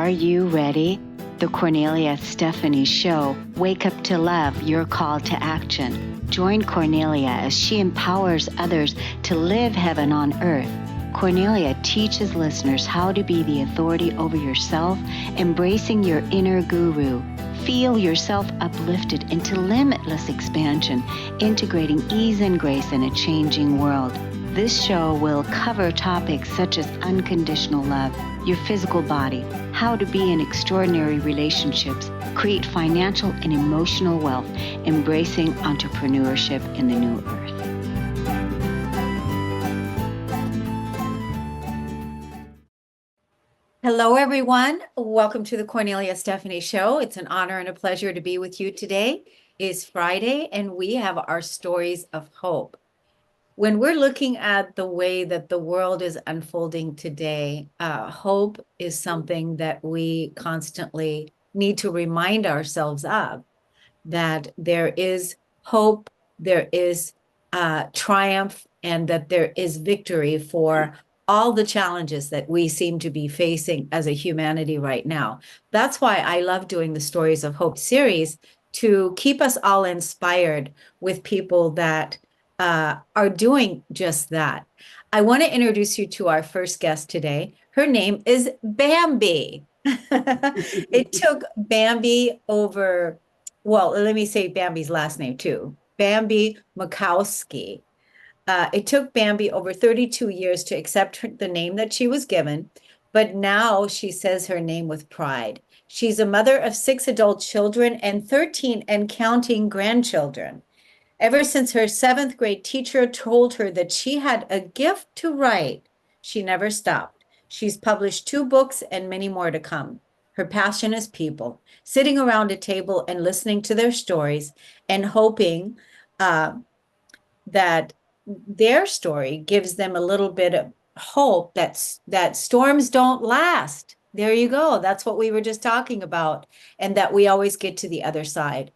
Are you ready? The Kornelia Stephanie Show. Wake up to love, your call to action. Join Kornelia as she empowers others to live heaven on earth. Kornelia teaches listeners how to be the authority over yourself, embracing your inner guru. Feel yourself uplifted into limitless expansion, integrating ease and grace in a changing world. This show will cover topics such as unconditional love, your physical body, how to be in extraordinary relationships, create financial and emotional wealth, embracing entrepreneurship in the new earth. Hello, everyone. Welcome to the Kornelia Stephanie Show. It's an honor and a pleasure to be with you today. It's Friday, and we have our stories of hope. When we're looking at the way that the world is unfolding today, hope is something that we constantly need to remind ourselves of, that there is hope, there is triumph, and that there is victory for all the challenges that we seem to be facing as a humanity right now. That's why I love doing the Stories of Hope series, to keep us all inspired with people that are doing just that. I want to introduce you to our first guest today. Her name is Bambi. It took Bambi over, well, let me say Bambi's last name too, Bambi Makowski. It took Bambi over 32 years to accept the name that she was given, but now she says her name with pride. She's a mother of 6 adult children and 13 and counting grandchildren. Ever since her 7th grade teacher told her that she had a gift to write, she never stopped. She's published 2 books and many more to come. Her passion is people, sitting around a table and listening to their stories and hoping that their story gives them a little bit of hope that storms don't last. There you go. That's what we were just talking about, and that we always get to the other side.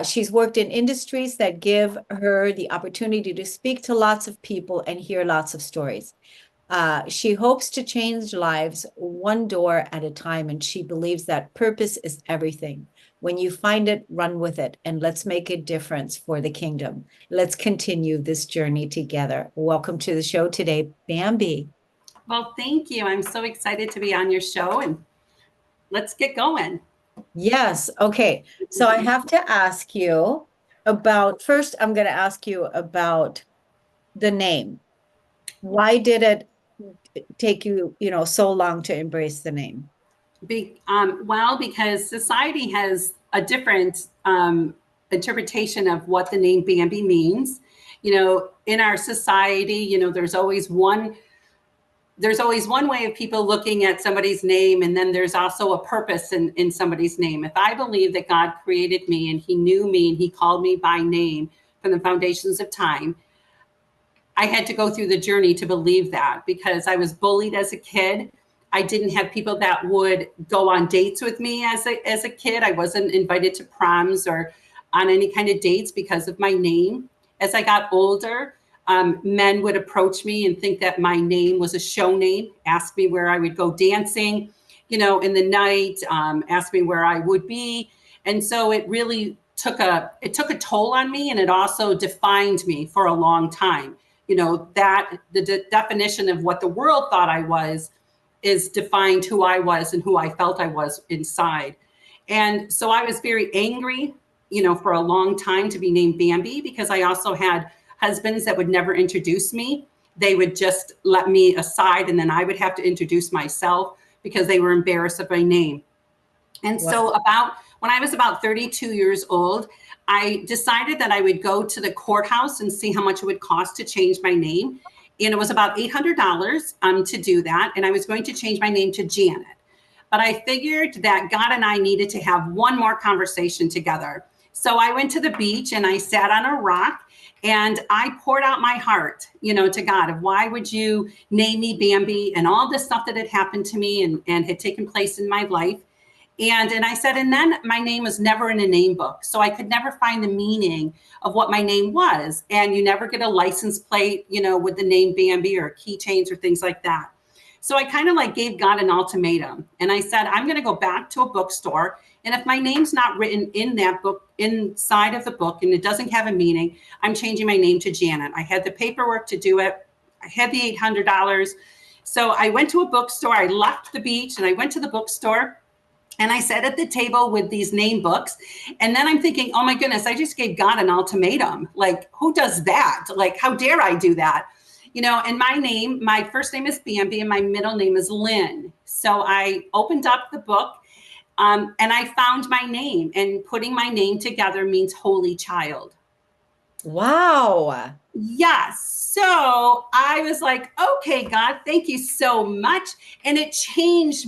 She's worked in industries that give her the opportunity to speak to lots of people and hear lots of stories. She hopes to change lives one door at a time, and she believes that purpose is everything. When you find it, run with it, and let's make a difference for the kingdom. Let's continue this journey together. Welcome to the show today, Bambi. Well, thank you. I'm so excited to be on your show, and let's get going. Yes. Okay. So I have to ask you about, first, I'm going to ask you about the name. Why did it take you, so long to embrace the name? Well, because society has a different interpretation of what the name Bambi means. In our society, there's always one way of people looking at somebody's name, and then there's also a purpose in somebody's name. If I believe that God created me and he knew me and he called me by name from the foundations of time, I had to go through the journey to believe that, because I was bullied as a kid. I didn't have people that would go on dates with me as a kid. I wasn't invited to proms or on any kind of dates because of my name. As I got older, men would approach me and think that my name was a show name, ask me where I would go dancing, in the night, ask me where I would be. And so it really took a toll on me, and it also defined me for a long time. That the definition of what the world thought I was is defined who I was and who I felt I was inside. And so I was very angry, for a long time to be named Bambi, because I also had husbands that would never introduce me. They would just let me aside, and then I would have to introduce myself because they were embarrassed of my name. And wow. So when I was about 32 years old, I decided that I would go to the courthouse and see how much it would cost to change my name. And it was about $800 to do that. And I was going to change my name to Janet. But I figured that God and I needed to have one more conversation together. So I went to the beach and I sat on a rock and I poured out my heart, to God, of why would you name me Bambi, and all this stuff that had happened to me and had taken place in my life. And I said, and then my name was never in a name book. So I could never find the meaning of what my name was. And you never get a license plate, with the name Bambi or keychains or things like that. So I kind of like gave God an ultimatum. And I said, I'm going to go back to a bookstore. And if my name's not written in that book, inside of the book, and it doesn't have a meaning, I'm changing my name to Janet. I had the paperwork to do it. I had the $800. So I went to a bookstore. I left the beach and I went to the bookstore. And I sat at the table with these name books. And then I'm thinking, oh my goodness, I just gave God an ultimatum. Like, who does that? Like, how dare I do that? And my first name is Bambi and my middle name is Lynn. So I opened up the book and I found my name, and putting my name together means holy child. Wow. Yes. So I was like, okay, God, thank you so much. And it changed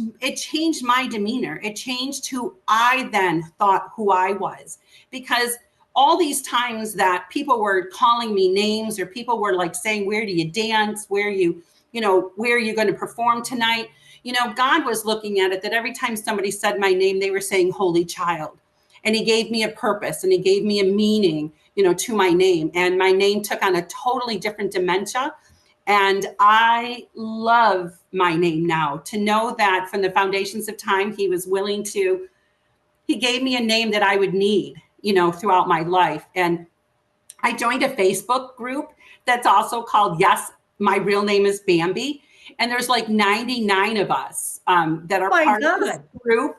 my demeanor. It changed who I then thought who I was. Because all these times that people were calling me names, or people were like saying, where do you dance? Where are you going to perform tonight? God was looking at it that every time somebody said my name, they were saying holy child. And he gave me a purpose and he gave me a meaning, to my name. And my name took on a totally different dementia. And I love my name now, to know that from the foundations of time, he gave me a name that I would need, throughout my life. And I joined a Facebook group that's also called Yes, My Real Name is Bambi. And there's like 99 of us that Oh are my part of this God. group.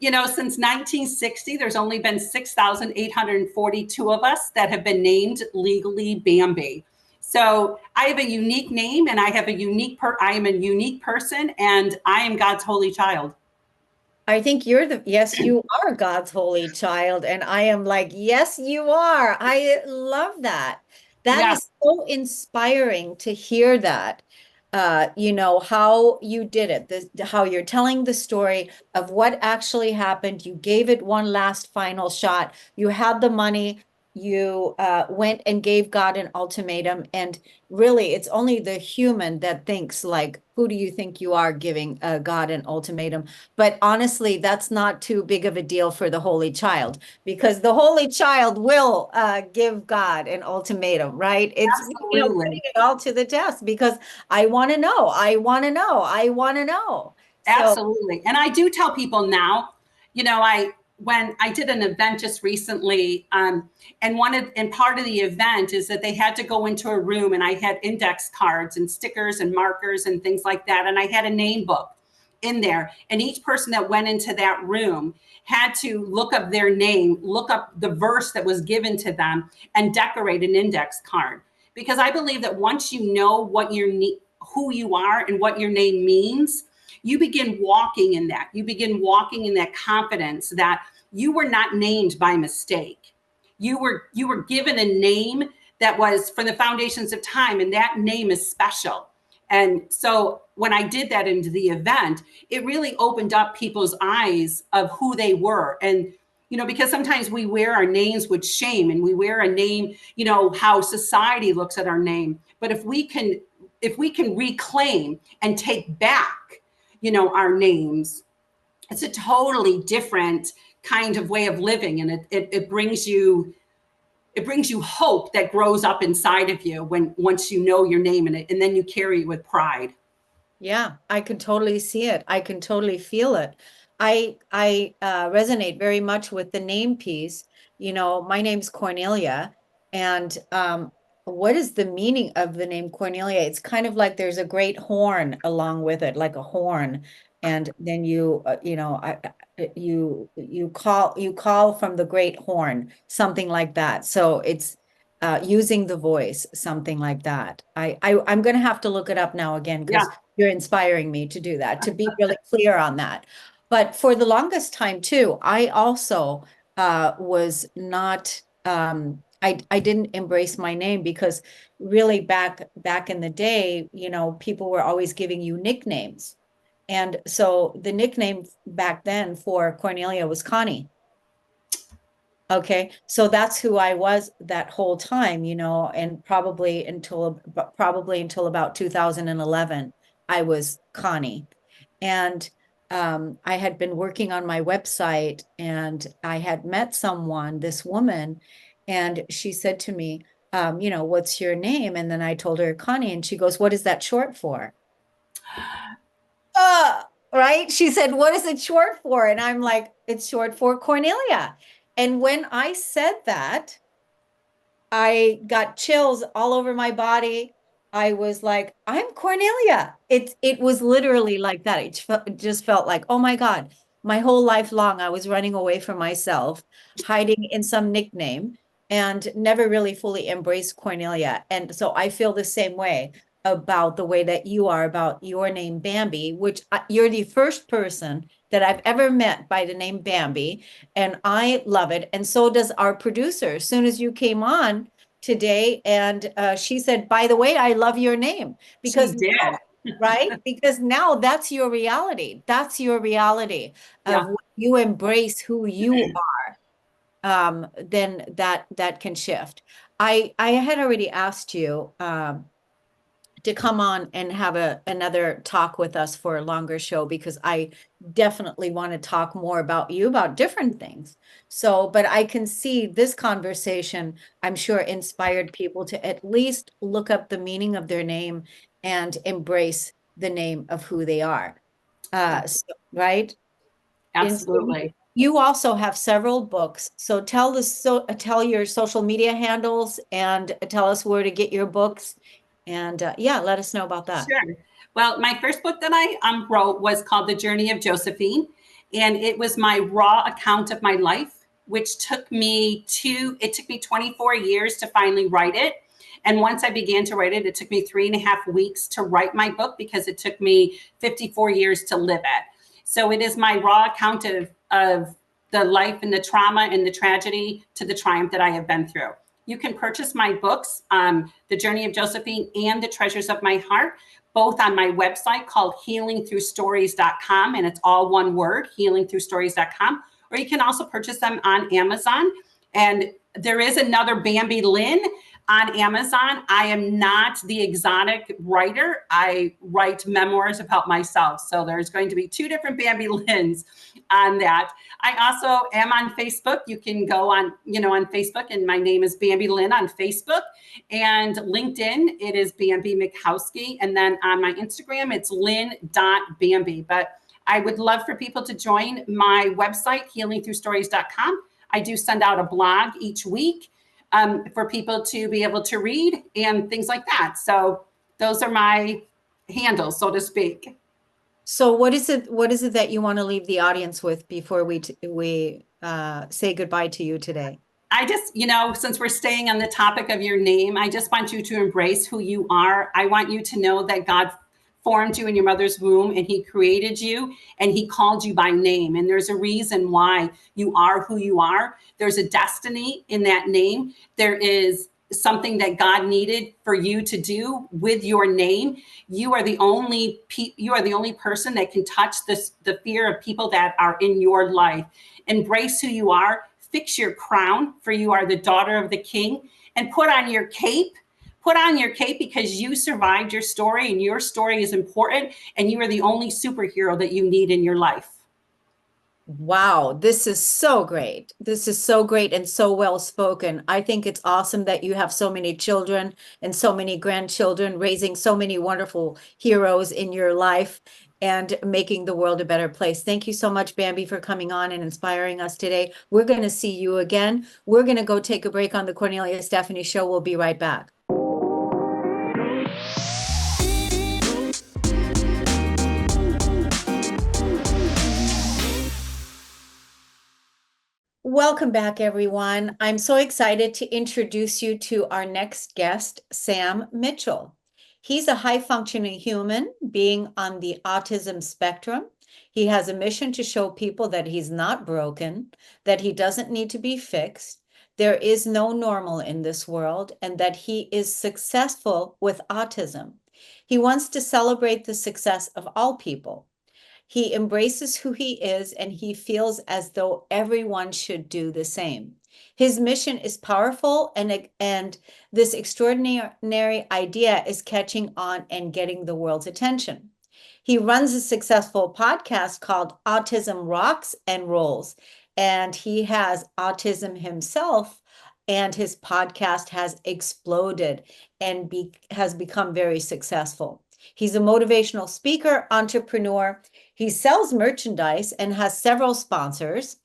Since 1960, there's only been 6,842 of us that have been named legally Bambi. So I have a unique name, and I am a unique person, and I am God's holy child. I think yes, you are God's holy child. And I am like, yes, you are. I love that. That Yeah, is so inspiring to hear that. How you did it, how you're telling the story of what actually happened. You gave it one last final shot. You had the money. You went and gave God an ultimatum. And really, it's only the human that thinks like, who do you think you are giving God an ultimatum? But honestly, that's not too big of a deal for the Holy Child, because the Holy Child will give God an ultimatum, right? It's, putting absolutely. it all to the test, because I want to know, I want to know, I want to know. So, Absolutely. And I do tell people now, I when I did an event just recently, and part of the event is that they had to go into a room, and I had index cards and stickers and markers and things like that. And I had a name book in there. And each person that went into that room had to look up their name, look up the verse that was given to them, and decorate an index card. Because I believe that once you know who you are and what your name means, you begin walking in that. You begin walking in that confidence that you were not named by mistake. You were given a name that was from the foundations of time, and that name is special. And so when I did that into the event, it really opened up people's eyes of who they were. And because sometimes we wear our names with shame, and we wear a name, how society looks at our name. But if we can reclaim and take back, our names, it's a totally different kind of way of living. And it brings you hope that grows up inside of you once you know your name in it, and then you carry it with pride. yeah, I can totally see it. I can totally feel it. I resonate very much with the name piece. My name's Cornelia, and what is the meaning of the name Cornelia? It's kind of like there's a great horn along with it, like a horn, and then you call from the great horn, something like that. So it's using the voice, something like that. I'm going to have to look it up now again, Yeah. because you're inspiring me to do that, to be really clear on that. But for the longest time too, I also was not I didn't embrace my name, because really back in the day, people were always giving you nicknames. And so the nickname back then for Cornelia was Connie. Okay, so that's who I was that whole time, and probably until about 2011, I was Connie. And I had been working on my website, and I had met someone, this woman, and she said to me, what's your name? And then I told her Connie, and she goes, what is that short for? uh, right? She said, what is it short for? And I'm like, it's short for Cornelia. And when I said that, I got chills all over my body. I was like, I'm Cornelia. It was literally like that. It just felt like, oh my God, my whole life long, I was running away from myself, hiding in some nickname, and never really fully embraced Cornelia. And so I feel the same way about the way that you are about your name, Bambi, which you're the first person that I've ever met by the name Bambi. And I love it. And so does our producer. As soon as you came on today, and she said, by the way, I love your name. She Because did. now, right? Because now that's your reality. That's your reality of Yeah. when you embrace who you are, then that can shift. I had already asked you to come on and have another talk with us for a longer show because I definitely want to talk more about you about different things. So, but I can see this conversation, I'm sure, inspired people to at least look up the meaning of their name and embrace the name of who they are. Yeah. Right? And so Absolutely. you also have several books. So tell your social media handles and tell us where to get your books. And yeah, let us know about that. Sure. Well, my first book that I wrote was called The Journey of Josephine, and it was my raw account of my life, which it took me 24 years to finally write it. And once I began to write it, it took me 3.5 weeks to write my book because it took me 54 years to live it. So it is my raw account of the life and the trauma and the tragedy to the triumph that I have been through. You can purchase my books, The Journey of Josephine and The Treasures of My Heart, both on my website called healingthroughstories.com. And it's all one word, healingthroughstories.com. Or you can also purchase them on Amazon. And there is another Bambi Lynn on Amazon. I am not the exotic writer. I write memoirs about myself. So there's going to be two different Bambi Lynns on that. I also am on Facebook. You can go on Facebook, and my name is Bambi Lynn on Facebook. And LinkedIn, it is Bambi Makowski. And then on my Instagram, it's lynn.bambi. But I would love for people to join my website, healingthroughstories.com. I do send out a blog each week for people to be able to read and things like that. So those are my handles, so to speak. So what is it that you want to leave the audience with before we say goodbye to you today? I just, since we're staying on the topic of your name, I just want you to embrace who you are. I want you to know that God formed you in your mother's womb and he created you and he called you by name. And there's a reason why you are who you are. There's a destiny in that name. There is something that God needed for you to do with your name. You are the only person that can touch the fear of people that are in your life. Embrace who you are. Fix your crown, for you are the daughter of the king, and put on your cape. Put on your cape because you survived your story and your story is important and you are the only superhero that you need in your life. Wow, this is so great. This is so great and so well spoken. I think it's awesome that you have so many children and so many grandchildren, raising so many wonderful heroes in your life and making the world a better place. Thank you so much, Bambi, for coming on and inspiring us today. We're going to see you again. We're going to go take a break on the Kornelia Stephanie Show. We'll be right back. Welcome back, everyone. I'm so excited to introduce you to our next guest, Sam Mitchell. He's a high-functioning human being on the autism spectrum. He has a mission to show people that he's not broken, that he doesn't need to be fixed, there is no normal in this world, and that he is successful with autism. He wants to celebrate the success of all people. He embraces who he is and he feels as though everyone should do the same. His mission is powerful and this extraordinary idea is catching on and getting the world's attention. He runs a successful podcast called Autism Rocks and Rolls, and he has autism himself, and his podcast has exploded and has become very successful. He's a motivational speaker, entrepreneur. He sells merchandise and has several sponsors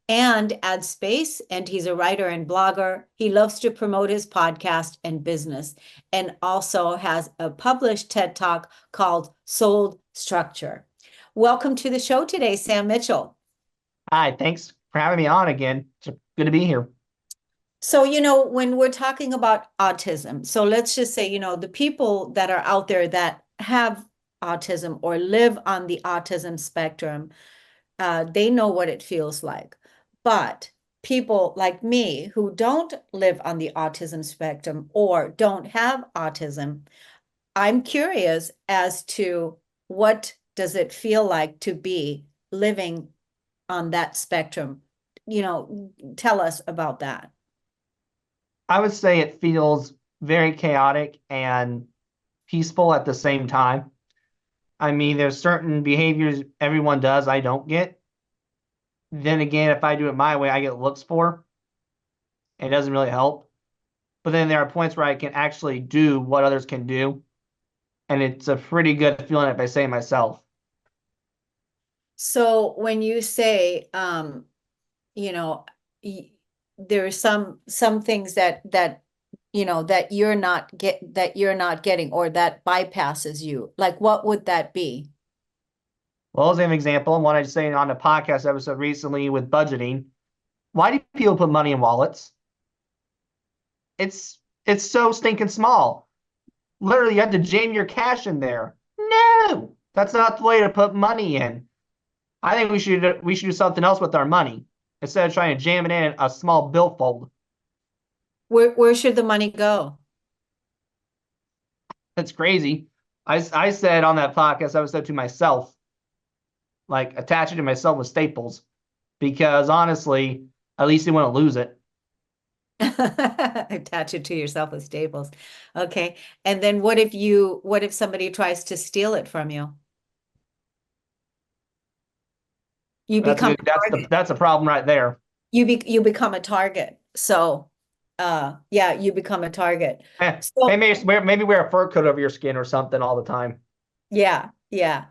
and adds space. And he's a writer and blogger. He loves to promote his podcast and business, and also has a published TED Talk called Soul Structure. Welcome to the show today, Sam Mitchell. Hi, thanks for having me on again. It's good to be here. So, when we're talking about autism, so let's just say, the people that are out there that have autism or live on the autism spectrum, they know what it feels like. But people like me who don't live on the autism spectrum or don't have autism, I'm curious as to what does it feel like to be living on that spectrum? Tell us about that. I would say it feels very chaotic and peaceful at the same time. I mean, there's certain behaviors everyone does I don't get. Then again, if I do it my way, I get looks for. It doesn't really help. But then there are points where I can actually do what others can do. And it's a pretty good feeling if I say it myself. So when you say, you know, there are some things that that you're not getting or that bypasses you. Like what would that be? Well, as an example, one I was saying on a podcast episode recently with budgeting, why do people put money in wallets? It's so stinking small. Literally, you have to jam your cash in there. No, that's not the way to put money in. I think we should do something else with our money instead of trying to jam it in a small billfold. Where should the money go? That's crazy. I said on that podcast episode to myself, like attach it to myself with staples, because honestly, at least you want to lose it. Attach it to yourself with staples. Okay. And then what if somebody tries to steal it from you? You That's a become good. a target. That's a problem right there. You become a target. So yeah, you become a target. So Maybe wear a fur coat over your skin or something all the time. yeah, yeah.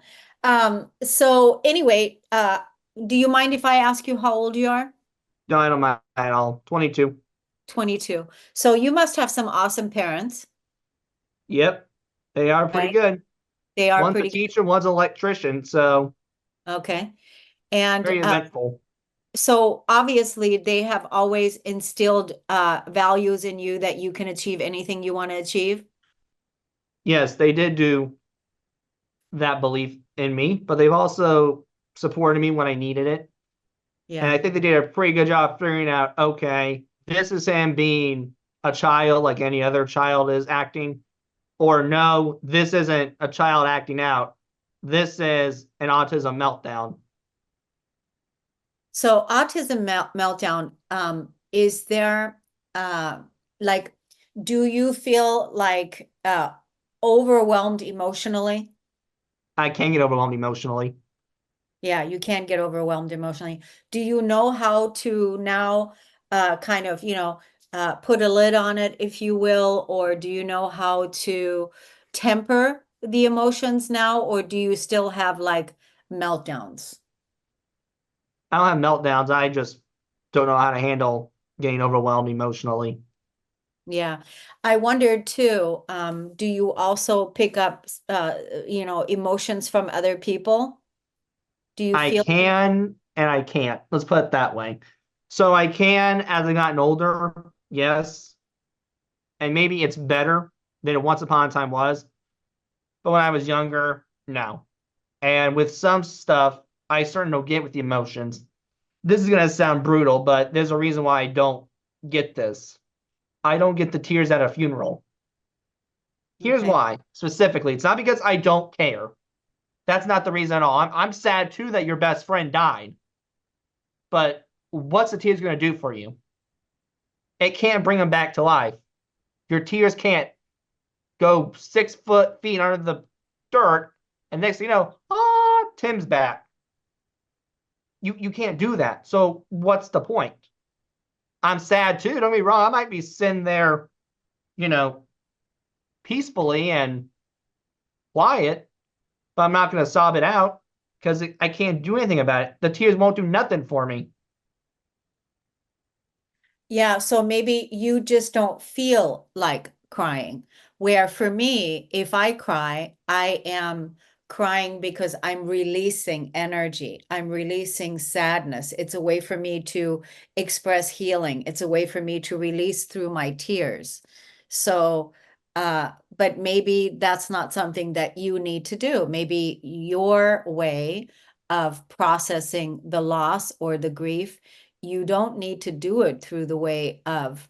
So anyway, do you mind if I ask you how old you are? No, I don't mind at all. 22. 22. So you must have some awesome parents, Yep, they are pretty right? good. They are One's a pretty good. teacher, one's an electrician, so Okay. And very eventful. so obviously they have always instilled values in you that you can achieve anything you want to achieve. Yes, they did do that belief in me, but they've also supported me when I needed it. And Yeah. I think they did a pretty good job figuring out, okay, this is him being a child like any other child is acting, or no, this isn't a child acting out. This is an autism meltdown. So autism meltdown, is there uh like do you feel like overwhelmed emotionally? I can get overwhelmed emotionally. Yeah, you can get overwhelmed emotionally. Do you know how to now kind of, put a lid on it, if you will, or do you know how to temper the emotions now, or do you still have like meltdowns? I don't have meltdowns. I just don't know how to handle getting overwhelmed emotionally. Yeah. I wondered too, do you also pick up emotions from other people? Do you I feel can and I can't. Let's put it that way. So I can, as I've gotten older, yes, and maybe it's better than it once upon a time was. But when I was younger, no. And with some stuff, I started to get with the emotions. This is gonna sound brutal, but there's a reason why I don't get this. I don't get the tears at a funeral. Here's okay? why specifically. It's not because I don't care. That's not the reason at all. I'm sad too that your best friend died. But what's the tears going to do for you? It can't bring them back to life. Your tears can't go 6 feet under the dirt, and next thing you know, Tim's back. You can't do that. So what's the point? I'm sad too. Don't be wrong. I might be sitting there, you know, peacefully and quiet, but I'm not going to sob it out because I can't do anything about it. The tears won't do nothing for me. Yeah, so maybe you just don't feel like crying. Where for me, if I cry, I am crying because I'm releasing energy. I'm releasing sadness. It's a way for me to express healing. It's a way for me to release through my tears. So, but maybe that's not something that you need to do. Maybe your way of processing the loss or the grief, you don't need to do it through the way of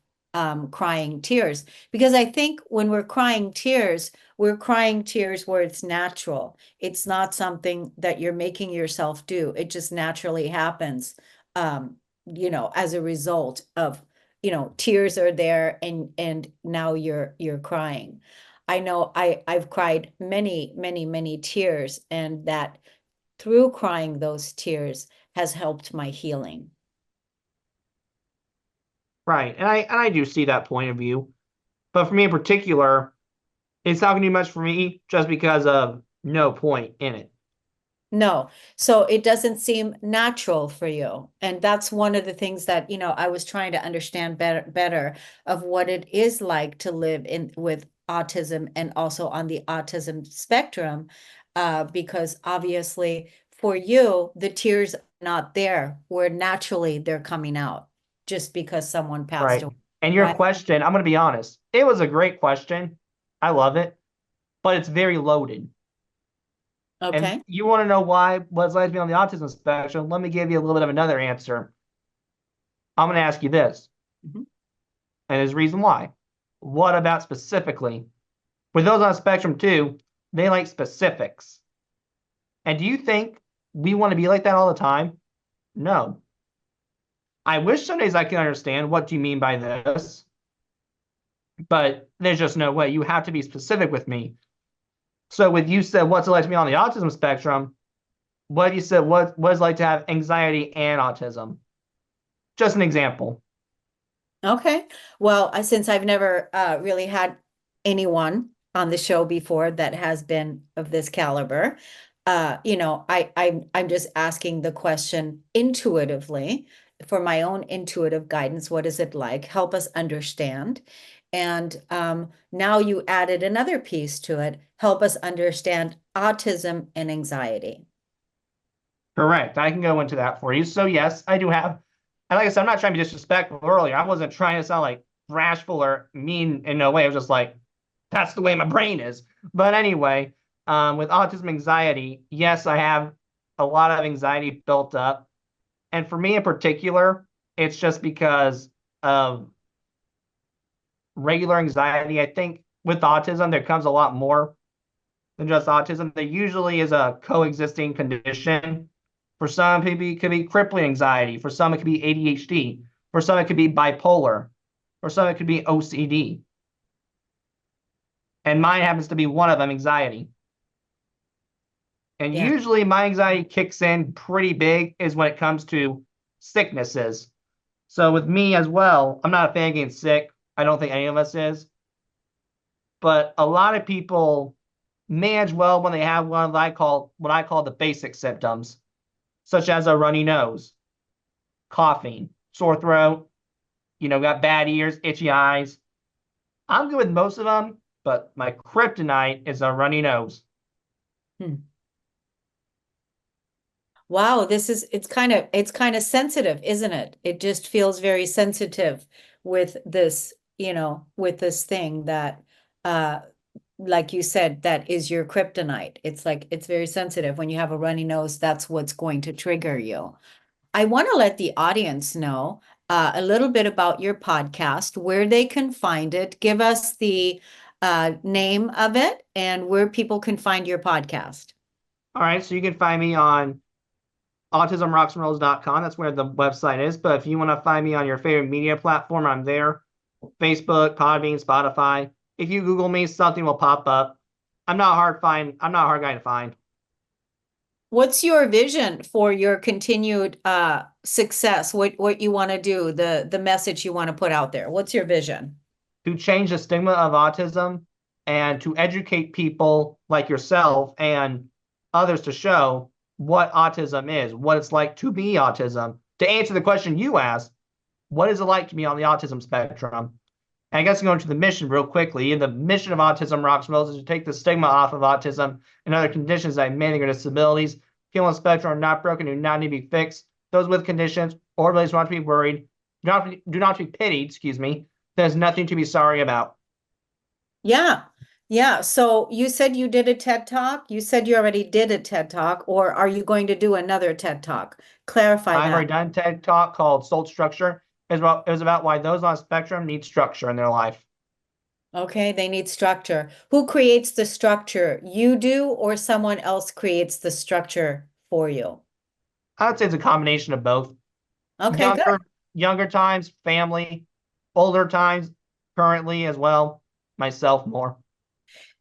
crying tears. Because I think when we're crying tears where it's natural. It's not something that you're making yourself do. It just naturally happens, as a result of, tears are there and now you're crying. I know I've cried many, many, many tears, and that through crying those tears has helped my healing. Right. And I do see that point of view. But for me in particular, it's not going to do much for me just because of no point in it. No. So it doesn't seem natural for you. And that's one of the things that, I was trying to understand better of what it is like to live in with autism and also on the autism spectrum. Because obviously for you, the tears are not there where naturally they're coming out just because someone passed Right. away. And your Right? question, I'm going to be honest, it was a great question. I love it, but it's very loaded. And Okay. you want to know why what's like to be on the autism spectrum? Let me give you a little bit of another answer. I'm going to ask you this, Mhm. and there's a reason why. What about specifically? With those on the spectrum too, they like specifics. And do you think we want to be like that all the time? No. I wish some days I could understand what do you mean by this, but there's just no way. You have to be specific with me. So with you said what's it like to be on the autism spectrum, what you said what is it like to have anxiety and autism? Just an example. Okay. Well, since I've never really had anyone on the show before that has been of this caliber, I'm just asking the question intuitively for my own intuitive guidance. What is it like? Help us understand. And now you added another piece to it. Help us understand autism and anxiety. Correct. I can go into that for you. So yes, I do have, and like I said, I'm not trying to be disrespectful earlier. I wasn't trying to sound like wrathful or mean in no way. It was just like that's the way my brain is. But anyway, with autism anxiety, yes, I have a lot of anxiety built up. And for me in particular, it's just because of regular anxiety. I think with autism, there comes a lot more than just autism. There usually is a coexisting condition. For some, it could be crippling anxiety. For some, it could be ADHD. For some, it could be bipolar. For some, it could be OCD. And mine happens to be one of them, anxiety. And Yeah. usually my anxiety kicks in pretty big is when it comes to sicknesses. So with me as well, I'm not a fan of getting sick. I don't think any of us is. But a lot of people manage well when they have what I call the basic symptoms, such as a runny nose, coughing, sore throat, got bad ears, itchy eyes. I'm good with most of them, but my kryptonite is a runny nose. Hmm. Wow, it's kind of sensitive, isn't it? It just feels very sensitive with this thing that uh like you said, that is your kryptonite. It's like it's very sensitive. When you have a runny nose, that's what's going to trigger you. I want to let the audience know a little bit about your podcast, where they can find it. Give us the name of it and where people can find your podcast. All right, so you can find me on autismrocksandrolls.com. That's where the website is. But if you want to find me on your favorite media platform, I'm there. Facebook, Podbean, Spotify. If you Google me, something will pop up. I'm not a hard guy to find. What's your vision for your continued success? What you want to do, the message you want to put out there? What's your vision? To change the stigma of autism and to educate people like yourself and others to show what autism is, what it's like to be autism. To answer the question you asked, what is it like to be on the autism spectrum? And I guess going to the mission real quickly. The mission of Autism Rocks Mills is to take the stigma off of autism and other conditions that many disabilities. People on the spectrum are not broken, do not need to be fixed. Those with conditions or abilities do not have to be worried, do not have to be pitied, excuse me. There's nothing to be sorry about. Yeah. Yeah. So you said you did a TED Talk. You said you already did a TED Talk, or are you going to do another TED Talk? Clarify I've that. already done a TED Talk called Soul Structure. It was about why those on the spectrum need structure in their life. Okay, they need structure. Who creates the structure? You do, or someone else creates the structure for you? I would say it's a combination of both. Okay, good. Younger times, family, older times, currently as well, myself more.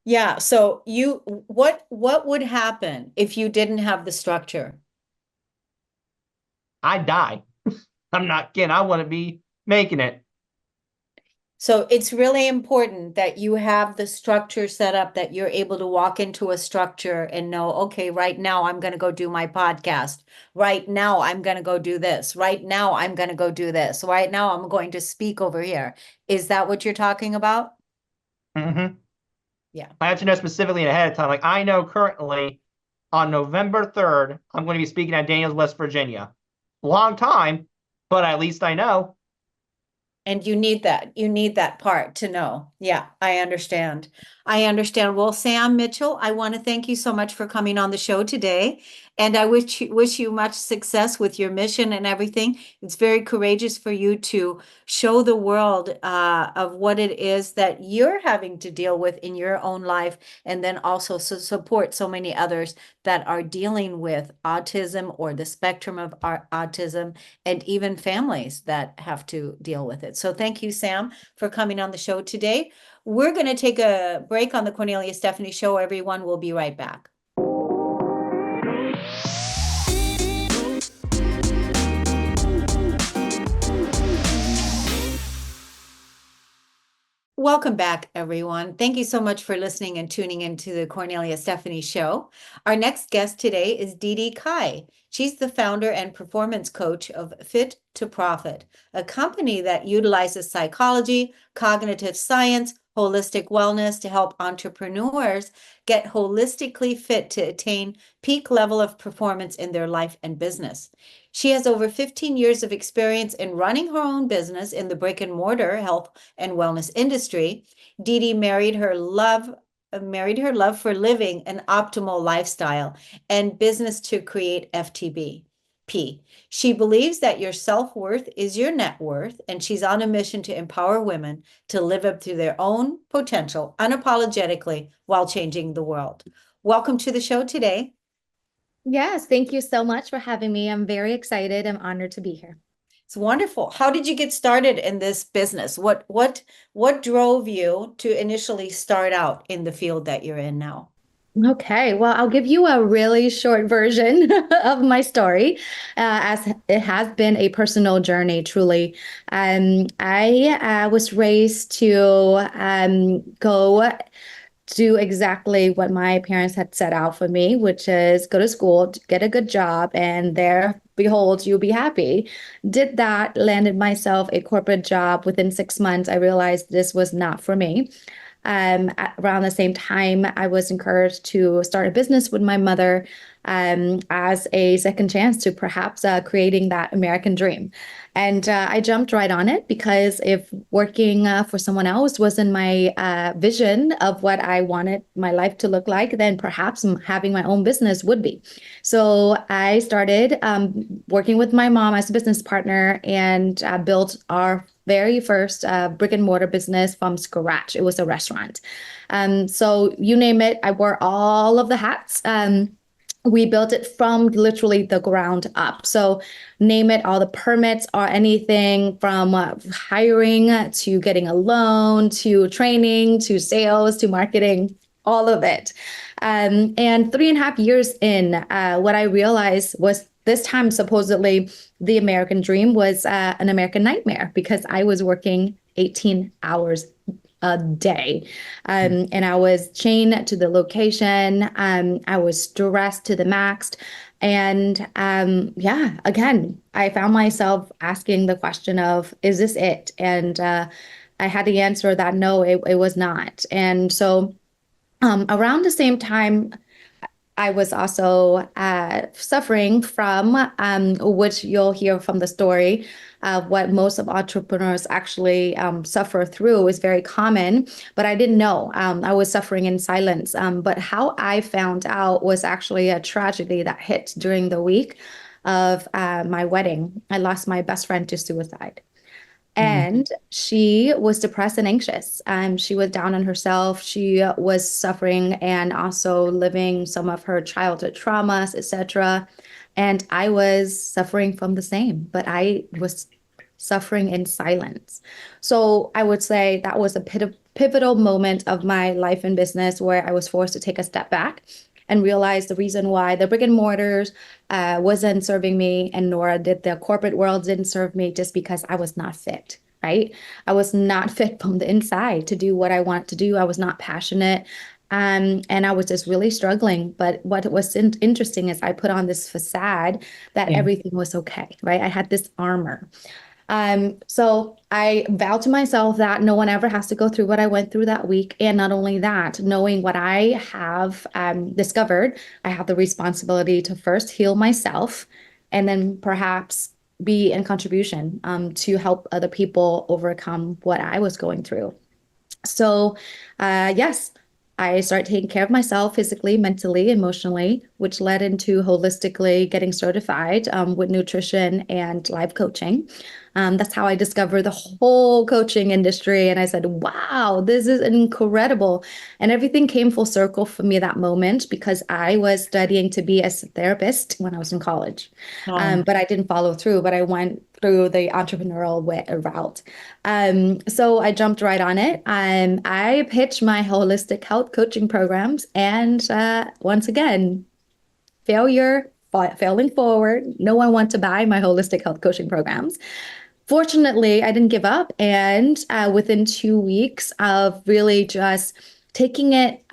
Yeah, so what would happen if you didn't have the structure? I die. I'm not kidding. I wouldn't be making it. So it's really important that you have the structure set up, that you're able to walk into a structure and know, okay, right now I'm going to go do my podcast. Right now I'm going to go do this. Right now I'm going to go do this. Right now I'm going to speak over here. Is that what you're talking about? Mm-hmm. Yeah. I have to know specifically ahead of time. Like I know currently on November 3rd, I'm going to be speaking at Daniels, West Virginia. Long time, but at least I know. And you need that. You need that part to know. Yeah, I understand. I understand. Well, Sam Mitchell, I want to thank you so much for coming on the show today. And I wish you much success with your mission and everything. It's very courageous for you to show the world of what it is that you're having to deal with in your own life, and then also support so many others that are dealing with autism or the spectrum of autism, and even families that have to deal with it. So thank you, Sam, for coming on the show today. We're going to take a break on the Kornelia Stephanie Show, everyone. We'll be right back. Welcome back, everyone. Thank you so much for listening and tuning into the Kornelia Stephanie Show. Our next guest today is Dedee Cai. She's the founder and performance coach of Fit to Profit, a company that utilizes psychology, cognitive science, holistic wellness to help entrepreneurs get holistically fit to attain peak level of performance in their life and business. She has over 15 years of experience in running her own business in the brick and mortar health and wellness industry. Dedee married her love for living an optimal lifestyle and business to create FTB. She believes that your self-worth is your net worth, and she's on a mission to empower women to live up to their own potential unapologetically while changing the world. Welcome to the show today. Yes, thank you so much for having me. I'm very excited. I'm honored to be here. It's wonderful. How did you get started in this business? What drove you to initially start out in the field that you're in now? Okay, well, I'll give you a really short version of my story, as it has been a personal journey, truly. I was raised to go do exactly what my parents had set out for me, which is go to school, get a good job, and there, behold, you'll be happy. Did that, landed myself a corporate job. Within 6 months, I realized this was not for me. Around the same time, I was encouraged to start a business with my mother as a second chance to perhaps creating that American dream. And I jumped right on it because if working for someone else wasn't my vision of what I wanted my life to look like, then perhaps having my own business would be. So I started working with my mom as a business partner and built our very first brick and mortar business from scratch. It was a restaurant. So you name it, I wore all of the hats. We built it from literally the ground up. So name it, all the permits or anything from hiring to getting a loan to training to sales to marketing, all of it. And 3.5 years in, what I realized was this time supposedly the American dream was an American nightmare because I was working 18 hours a day. And I was chained to the location. I was stressed to the max. And yeah, again, I found myself asking the question of, is this it? And I had the answer that no, it was not. And so around the same time, I was also suffering from, which you'll hear from the story, what most of entrepreneurs actually suffer through is very common, but I didn't know. I was suffering in silence. But how I found out was actually a tragedy that hit during the week of my wedding. I lost my best friend to suicide. And she was depressed and anxious. She was down on herself. She was suffering and also living some of her childhood traumas, etc. And I was suffering from the same, but I was suffering in silence. So I would say that was a pivotal moment of my life and business where I was forced to take a step back and realize the reason why the brick and mortars wasn't serving me, and nor did the corporate world didn't serve me, just because I was not fit, right? I was not fit from the inside to do what I wanted to do. I was not passionate. And I was just really struggling. But what was interesting is I put on this facade that Yeah. everything was okay, right? I had this armor. So I vowed to myself that no one ever has to go through what I went through that week. And not only that, knowing what I have discovered, I have the responsibility to first heal myself and then perhaps be in contribution to help other people overcome what I was going through. So, yes, I started taking care of myself physically, mentally, emotionally, which led into holistically getting certified with nutrition and life coaching. That's how I discovered the whole coaching industry. And I said, wow, this is incredible. And everything came full circle for me that moment because I was studying to be a therapist when I was in college. But I didn't follow through, but I went through the entrepreneurial route. So I jumped right on it. I pitched my holistic health coaching programs. And once again, failing forward. No one wants to buy my holistic health coaching programs. Fortunately, I didn't give up. And within 2 weeks of really just taking it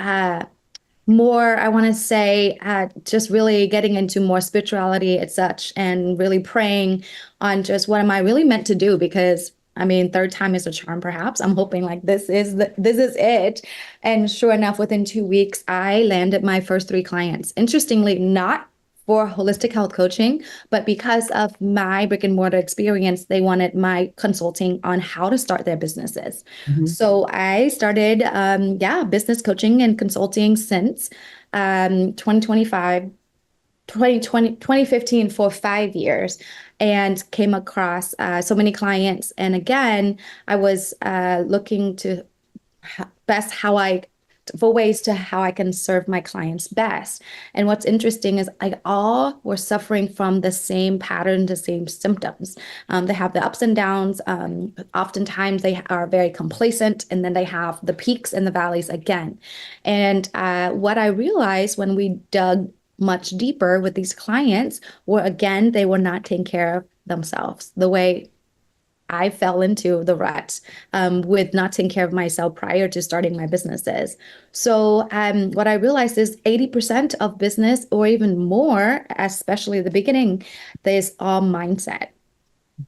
more, I want to say, just really getting into more spirituality and such, and really praying on just what am I really meant to do? Because I mean, third time is a charm, perhaps. I'm hoping like this is it. And sure enough, within 2 weeks, I landed my first 3 clients. Interestingly, not for holistic health coaching, but because of my brick and mortar experience, they wanted my consulting on how to start their businesses. So I started, business coaching and consulting since 2025, 2015 for 5 years, and came across so many clients. And again, I was looking to best how I for ways to how I can serve my clients best. And what's interesting is I all were suffering from the same pattern, the same symptoms. They have the ups and downs. Oftentimes they are very complacent, and then they have the peaks and the valleys again. And what I realized when we dug much deeper with these clients were, again, they were not taking care of themselves the way I fell into the rut with not taking care of myself prior to starting my businesses. So what I realized is 80% of business, or even more, especially the beginning, is all mindset.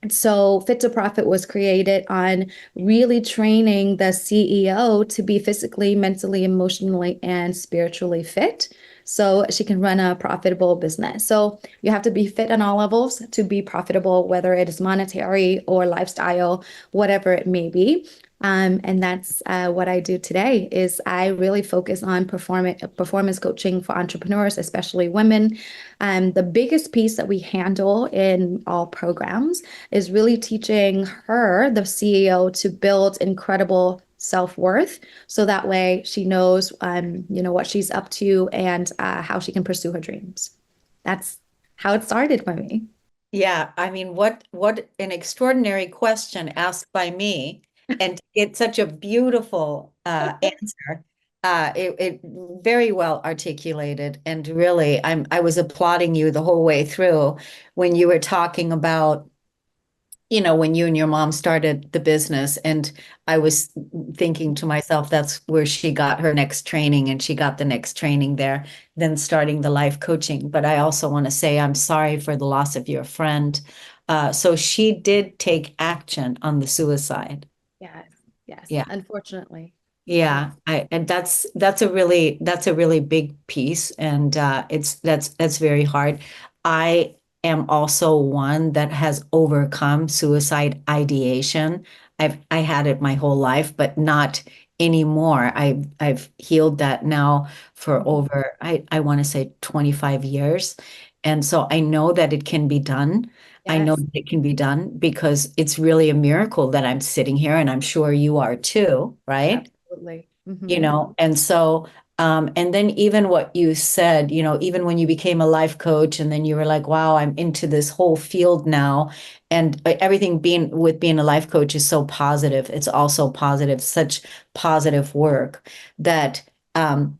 So Fit to Profit was created on really training the CEO to be physically, mentally, emotionally, and spiritually fit so she can run a profitable business. So you have to be fit on all levels to be profitable, whether it is monetary or lifestyle, whatever it may be. And that's what I do today is I really focus on performance coaching for entrepreneurs, especially women. The biggest piece that we handle in all programs is really teaching her, the CEO, to build incredible self-worth. So that way she knows, what she's up to and how she can pursue her dreams. That's how it started for me. Yeah, I mean, what an extraordinary question asked by me, and it's such a beautiful answer. It very well articulated, and really, I was applauding you the whole way through when you were talking about when you and your mom started the business, and I was thinking to myself, that's where she got her next training, and she got the next training there, then starting the life coaching. But I also want to say I'm sorry for the loss of your friend. So she did take action on the suicide. Yes, yes, Yeah. unfortunately. Yeah, Yes. and that's a really big piece, and that's very hard. I am also one that has overcome suicide ideation. I had it my whole life, but not anymore. I've healed that now for Mhm. over I want to say 25 years. And so I know that it can be done. I know Yes, that it can be done because it's really a miracle that I'm sitting here, and I'm sure you are too, right? absolutely. And so and then even what you said, even when you became a life coach, and then you were like, wow, I'm into this whole field now, and everything being a life coach is so positive. It's also positive, such positive work that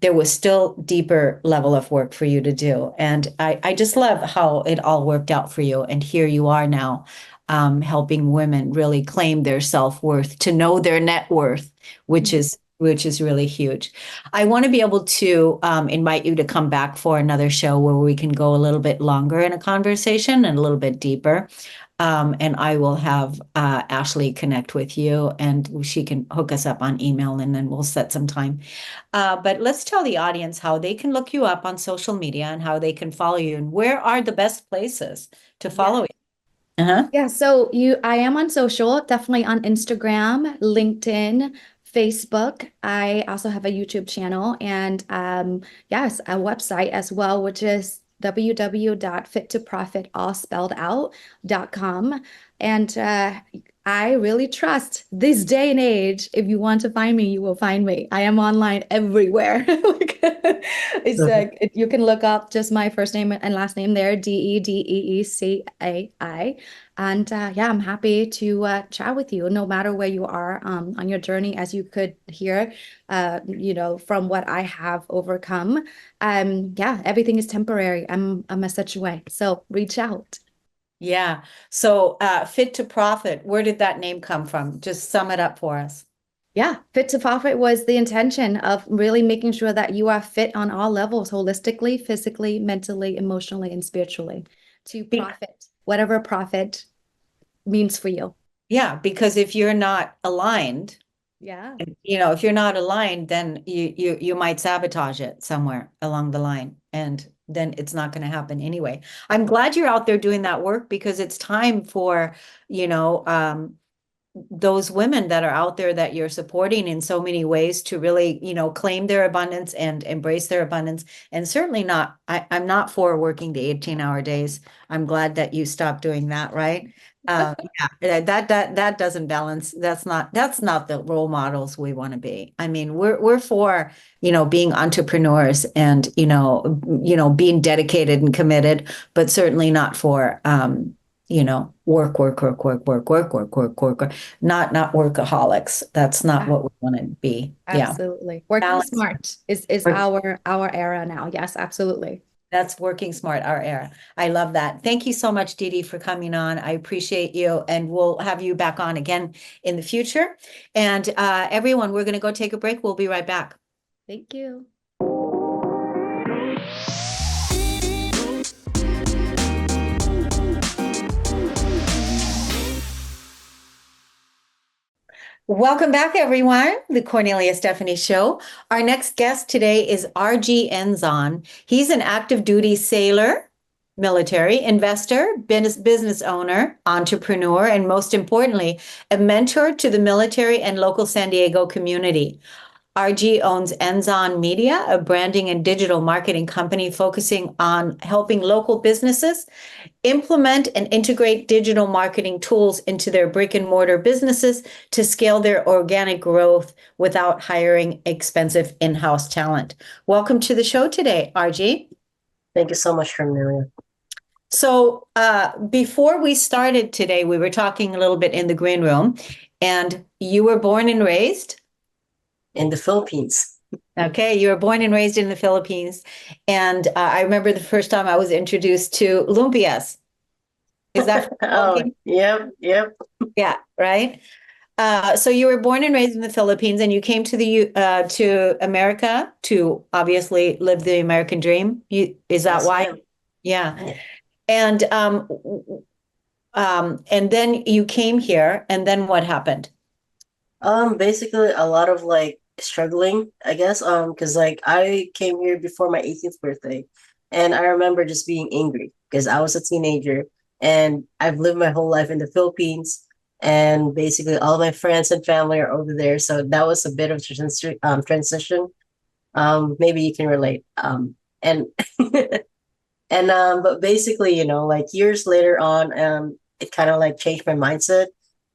there was still deeper level of work for you to do. And I just love how it all worked out for you, and here you are now, helping women really claim their self-worth, to know their net worth, which Mhm. is really huge. I want to be able to invite you to come back for another show where we can go a little bit longer in a conversation and a little bit deeper. And I will have Ashley connect with you, and she can hook us up on email, and then we'll set some time. But let's tell the audience how they can look you up on social media and how they can follow you, and where are the best places to follow Yeah. you. Uh-huh. Yeah, so I am on social, definitely on Instagram, LinkedIn, Facebook. I also have a YouTube channel and yes, a website as well, which is www.fit2profit, all spelled out.com. And I really trust this day and age. If you want to find me, you will find me. I am online everywhere. It's like you can look up just my first name and last name there, Deedeecai. And yeah, I'm happy to chat with you no matter where you are on your journey, as you could hear, from what I have overcome. Yeah, everything is temporary. I'm a such way. So reach out. Yeah. So Fit to Profit, where did that name come from? Just sum it up for us. Yeah, fit to profit was the intention of really making sure that you are fit on all levels, holistically, physically, mentally, emotionally, and spiritually, to Be- profit, whatever profit means for you. yeah, because if you're not aligned, Yeah. if you're not aligned, then you might sabotage it somewhere along the line, and then it's not going to happen anyway. I'm glad you're out there doing that work, because it's time for, you know, those women that are out there that you're supporting in so many ways to really, claim their abundance and embrace their abundance. And certainly not, I'm not for working the 18-hour days. I'm glad that you stopped doing that, right? Yeah, that doesn't balance. That's not the role models we want to be. I mean, we're for, being entrepreneurs and, being dedicated and committed, but certainly not for work, not workaholics. That's not Ah, what we want to be. Yeah. absolutely. Working Balance. smart is Work- our era now. Yes, absolutely. That's working smart, our era. I love that. Thank you so much, Dedee, for coming on. I appreciate you, and we'll have you back on again in the future. And everyone, we're going to go take a break. We'll be right back. Thank you. Welcome back, everyone. The Kornelia Stephanie Show. Our next guest today is R.G. Enzon. He's an active duty sailor, military, investor, business owner, entrepreneur, and most importantly, a mentor to the military and local San Diego community. RG owns Enzon Media, a branding and digital marketing company focusing on helping local businesses implement and integrate digital marketing tools into their brick and mortar businesses to scale their organic growth without hiring expensive in-house talent. Welcome to the show today, RG. Thank you so much, Cornelia. So before we started today, we were talking a little bit in the green room, and you were born and raised? In the Philippines. Okay, you were born and raised in the Philippines. And I remember the first time I was introduced to lumpias. Is that from the Oh, Philippines? yep. Yeah, right. So you were born and raised in the Philippines, and you came to to America to obviously live the American dream. Is that Yes, why? ma'am. Yeah. Yeah. And and then you came here, and then what happened? Basically a lot of like struggling, I guess. Because like I came here before my 18th birthday, and I remember just being angry because I was a teenager and I've lived my whole life in the Philippines, and basically all my friends and family are over there. So that was a bit of transition. Maybe you can relate. And but basically, like years later on, it kind of like changed my mindset.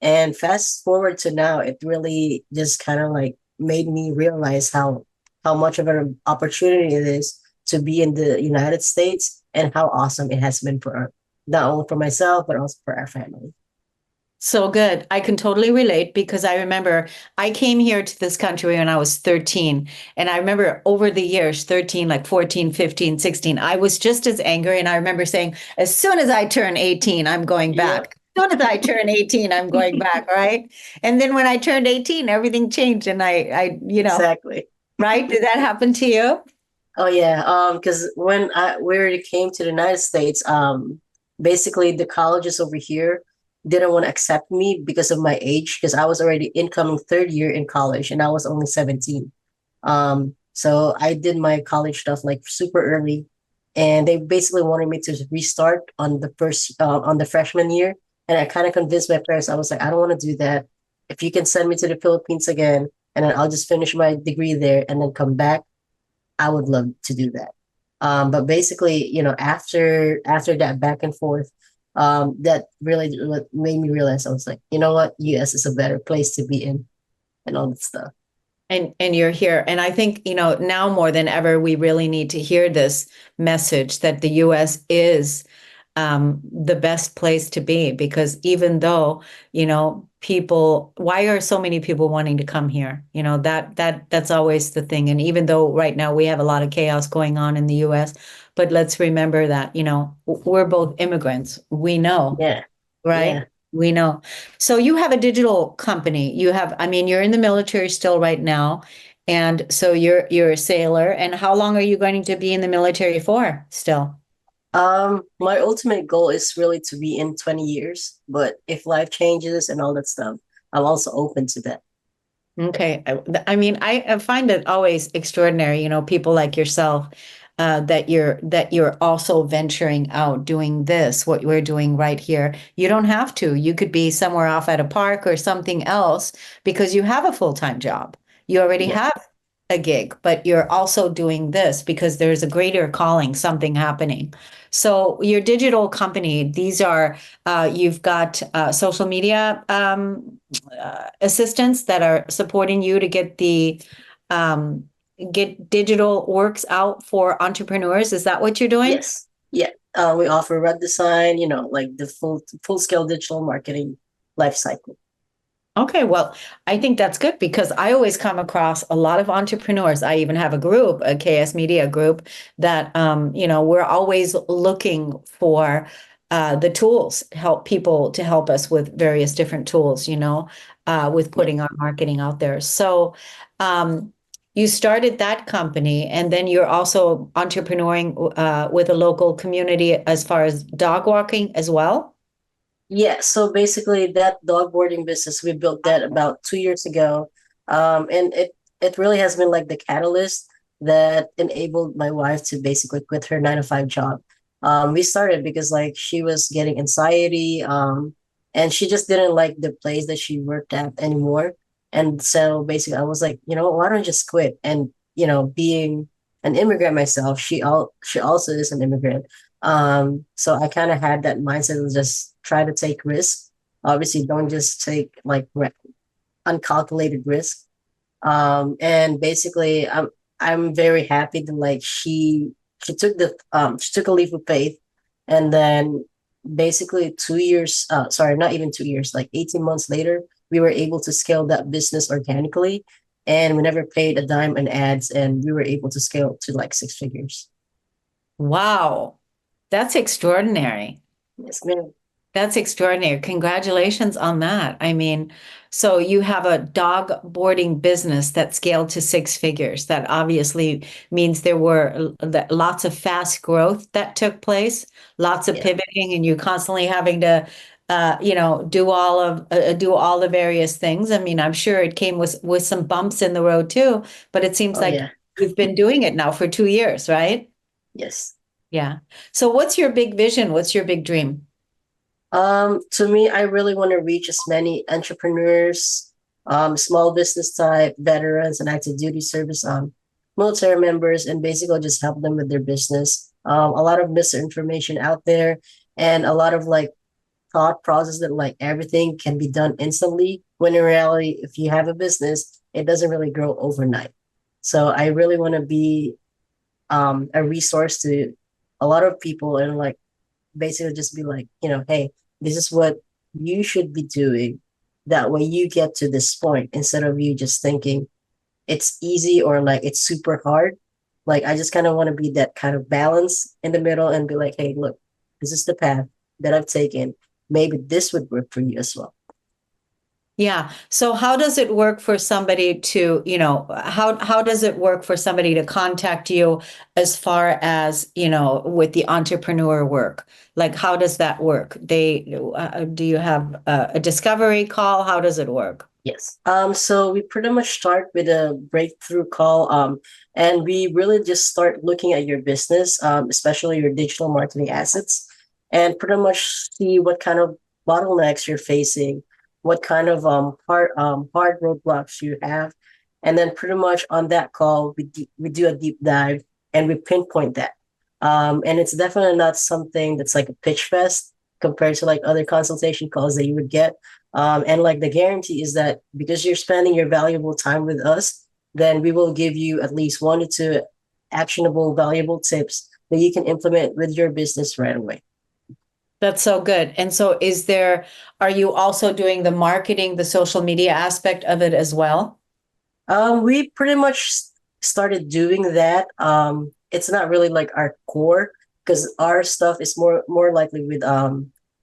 And fast forward to now, it really just kind of like made me realize how much of an opportunity it is to be in the United States and how awesome it has been for not only for myself but also for our family. So good. I can totally relate because I remember I came here to this country when I was 13. And I remember over the years, 13, like 14, 15, 16, I was just as angry. And I remember saying, as soon as I turn 18, I'm going Yep, back. As soon as I turn 18, I'm going back. Right. And then when I turned 18, everything changed. And exactly. right. Did that happen to you? Oh yeah, because when we already came to the United States, basically the colleges over here didn't want to accept me because of my age, because I was already incoming third year in college and I was only 17. So I did my college stuff like super early, and they basically wanted me to restart on the freshman year, and I kind of convinced my parents. I was like, I don't want to do that. If you can send me to the Philippines again, and then I'll just finish my degree there and then come back, I would love to do that. But basically, after that back and forth, that really made me realize I was like, you know what, US is a better place to be in, and all that stuff. And you're here. And I think, now more than ever, we really need to hear this message that the US is the best place to be, because even though, people, why are so many people wanting to come here? That's always the thing. And even though right now we have a lot of chaos going on in the US, but let's remember that, we're both immigrants. We know, Yeah, right? yeah. We know. So you have a digital company. I mean, you're in the military still right now. And so you're a sailor. And how long are you going to be in the military for still? My ultimate goal is really to be in 20 years, but if life changes and all that stuff, I'm also open to that. Okay. I mean, I find it always extraordinary, people like yourself, that you're also venturing out doing this, what we're doing right here. You don't have to. You could be somewhere off at a park or something else because you have a full-time job. You already Yeah. have a gig, but you're also doing this because there's a greater calling, something happening. So your digital company, you've got social media assistants that are supporting you to um, get digital works out for entrepreneurs. Is that what you're doing? Yes. Yeah. We offer web design, like the full scale digital marketing life cycle. Okay, well, I think that's good because I always come across a lot of entrepreneurs. I even have a group, a KS Media group, that we're always looking for the tools, help people to help us with various different tools, with Yeah. putting our marketing out there. So, you started that company, and then you're also entrepreneuring with a local community as far as dog walking as well. Yeah, so basically that dog boarding business, we built that about 2 years ago. And it really has been like the catalyst that enabled my wife to basically quit her 9 to 5 job. We started because like she was getting anxiety, and she just didn't like the place that she worked at anymore. And so basically I was like, why don't I just quit? And being an immigrant myself, she also is an immigrant. So I kind of had that mindset of just try to take risks. Obviously, don't just take like uncalculated risk. And basically, I'm very happy that like she took a leap of faith, and then basically 2 years, sorry, not even 2 years, like 18 months later, we were able to scale that business organically, and we never paid a dime in ads, and we were able to scale to like 6 figures. Wow, that's extraordinary. Yes, ma'am. That's extraordinary. Congratulations on that. I mean, so you have a dog boarding business that scaled to six figures. That obviously means there were lots of fast growth that took place, lots of Yeah. pivoting, and you constantly having to, do all the various things. I mean, I'm sure it came with some bumps in the road too, but it seems Oh like yeah. you've been doing it now for 2 years, right? Yes. Yeah. So what's your big vision? What's your big dream? To me, I really want to reach as many entrepreneurs, small business type, veterans, and active duty service, military members, and basically just help them with their business. A lot of misinformation out there, and a lot of like thought process that like everything can be done instantly. When in reality, if you have a business, it doesn't really grow overnight. So I really want to be a resource to a lot of people and like basically just be like, hey, this is what you should be doing. That way you get to this point instead of you just thinking it's easy or like it's super hard. Like I just kind of want to be that kind of balance in the middle and be like, hey, look, this is the path that I've taken. Maybe this would work for you as well. Yeah. So how does it work for somebody to, how does it work for somebody to contact you as far as, with the entrepreneur work? Like, how does that work? Do you have a discovery call? How does it work? Yes. So we pretty much start with a breakthrough call. And we really just start looking at your business, especially your digital marketing assets, and pretty much see what kind of bottlenecks you're facing, what kind of hard roadblocks you have, and then pretty much on that call we do a deep dive and we pinpoint that. And it's definitely not something that's like a pitch fest compared to like other consultation calls that you would get. And like the guarantee is that because you're spending your valuable time with us, then we will give you at least 1 to 2 actionable, valuable tips that you can implement with your business right away. That's so good. And so are you also doing the marketing, the social media aspect of it as well? We pretty much started doing that. It's not really like our core because our stuff is more likely with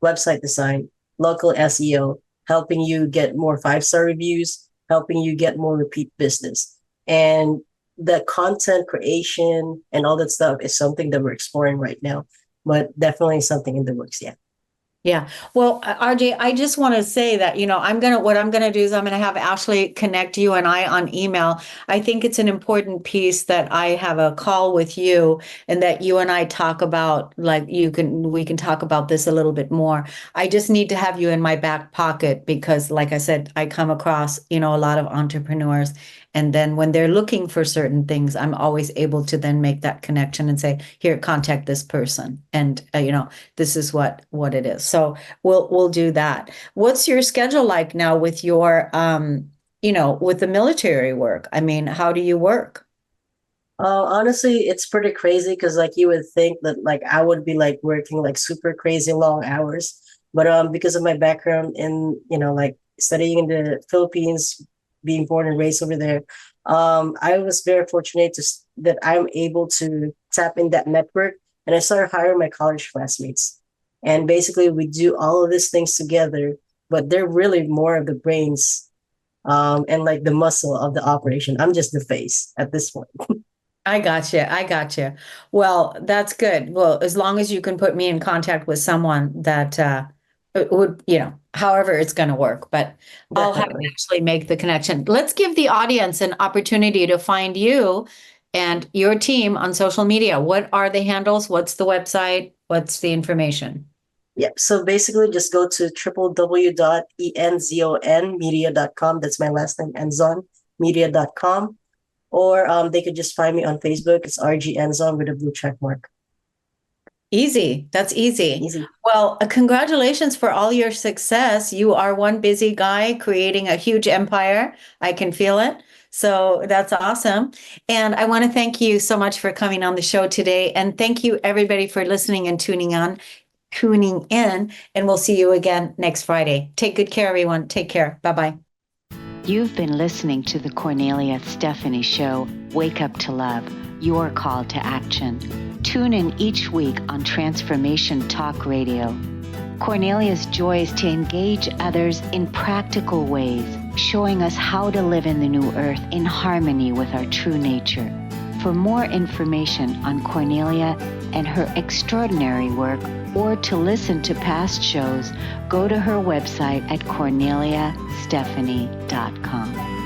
website design, local SEO, helping you get more 5-star reviews, helping you get more repeat business. And the content creation and all that stuff is something that we're exploring right now, but definitely something in the works. Yeah. Yeah. Well, RJ, I just want to say that, what I'm going to do is I'm going to have Ashley connect you and I on email. I think it's an important piece that I have a call with you and that you and I talk about, like we can talk about this a little bit more. I just need to have you in my back pocket because like I said, I come across, a lot of entrepreneurs. And then when they're looking for certain things, I'm always able to then make that connection and say, here, contact this person. And, this is what it is. So we'll do that. What's your schedule like now with your, with the military work? I mean, how do you work? Honestly, it's pretty crazy because like you would think that like I would be like working like super crazy long hours, but because of my background in like studying in the Philippines, being born and raised over there, I was very fortunate that I'm able to tap in that network, and I started hiring my college classmates, and basically we do all of these things together, but they're really more of the brains, and like the muscle of the operation. I'm just the face at this point. I got you. I got you. Well, that's good. Well, as long as you can put me in contact with someone that would, however it's going to work, but I'll have to Definitely. actually make the connection. Let's give the audience an opportunity to find you and your team on social media. What are the handles? What's the website? What's the information? Yep. So basically, just go to www.enzonmedia.com. That's my last name, enzonmedia.com. Or they could just find me on Facebook. It's RG Enzon with a blue check mark. Easy. That's easy. Easy. Well, congratulations for all your success. You are one busy guy creating a huge empire. I can feel it. So that's awesome. And I want to thank you so much for coming on the show today. And thank you everybody for listening and tuning in. And we'll see you again next Friday. Take good care, everyone. Take care. Bye-bye. You've been listening to the Kornelia Stephanie Show, Wake Up to Love, your call to action. Tune in each week on Transformation Talk Radio. Kornelia's joy is to engage others in practical ways, showing us how to live in the new earth in harmony with our true nature. For more information on Kornelia and her extraordinary work, or to listen to past shows, go to her website at korneliastephanie.com.